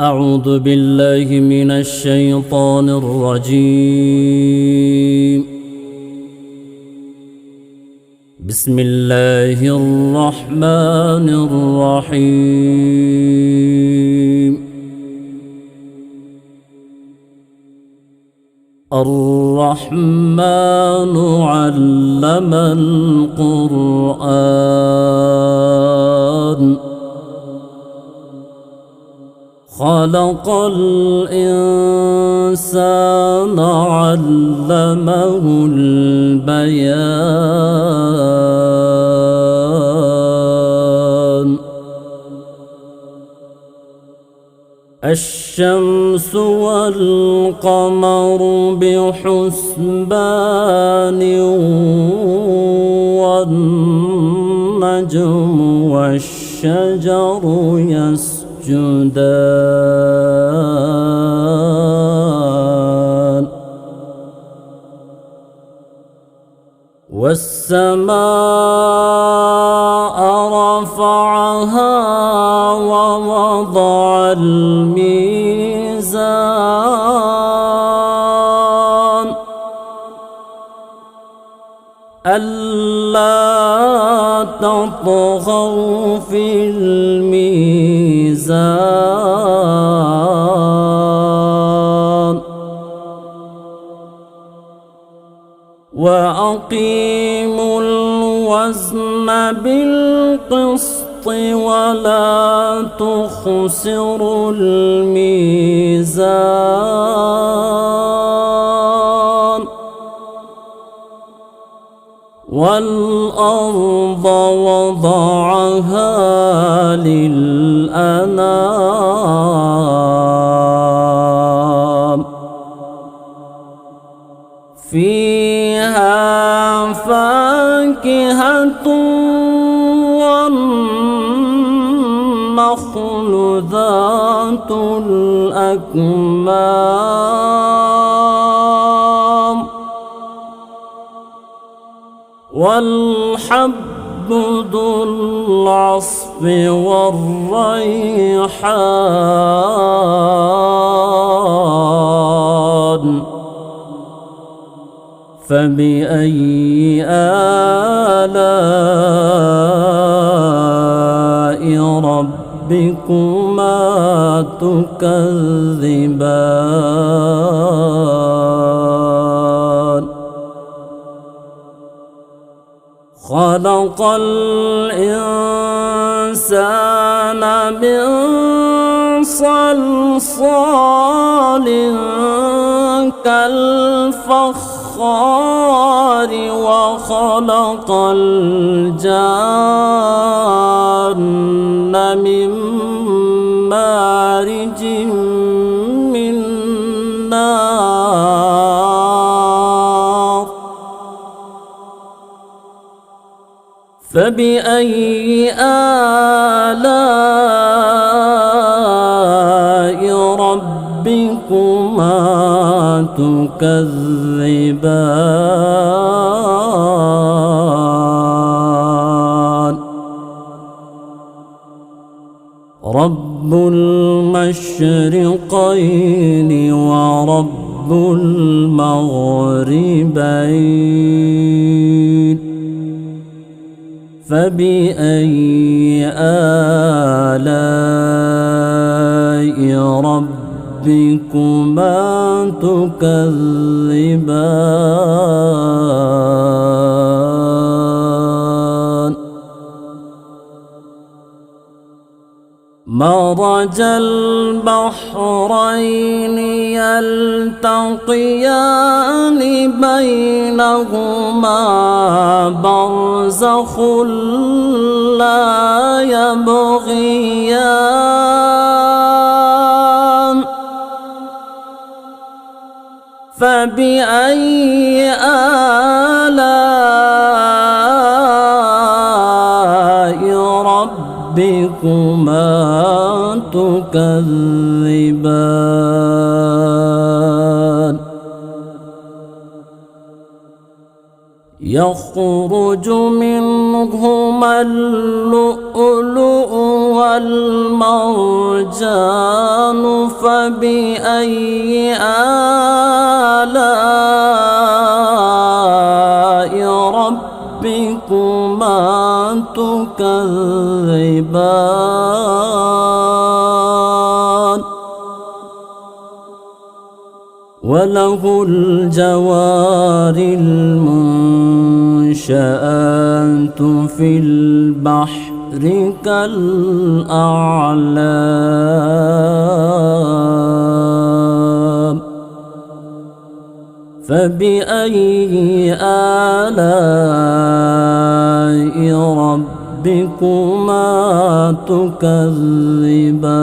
أعوذ بالله من الشيطان الرجيم. بسم الله الرحمن الرحيم. الرحمن علم القرآن خلق الإنسان علمه البيان. الشمس والقمر بحسبان والنجم والشجر يسجدان والسماء رفعها ووضع الميزان ألا تطغوا في الميزان وأقيموا الوزن بالقسط ولا تخسروا الميزان والأرض وضعها للأنام فيها فاكهة والنخل ذات الأكمام والحب ذو العصف والريحان فبأي آلاء ربكما تكذبان خلق الإنسان من صلصال كالفخار وخلق الجان من مارج من نار فبأي آلاء ربكما تكذبان رب المشرقين ورب المغربين فبأي آلاء ربكما تكذبان مرج البحرين يلتقيان بينهما برزخ لا يبغيان فبأي آلاء ربكما تكذبان يخرج منهما اللؤلؤ والمرجان فبأي آلاء ربكما تكذبان وله الجوار المنشآت في البحر كالأعلام فبأي آلاء ربكما تكذبان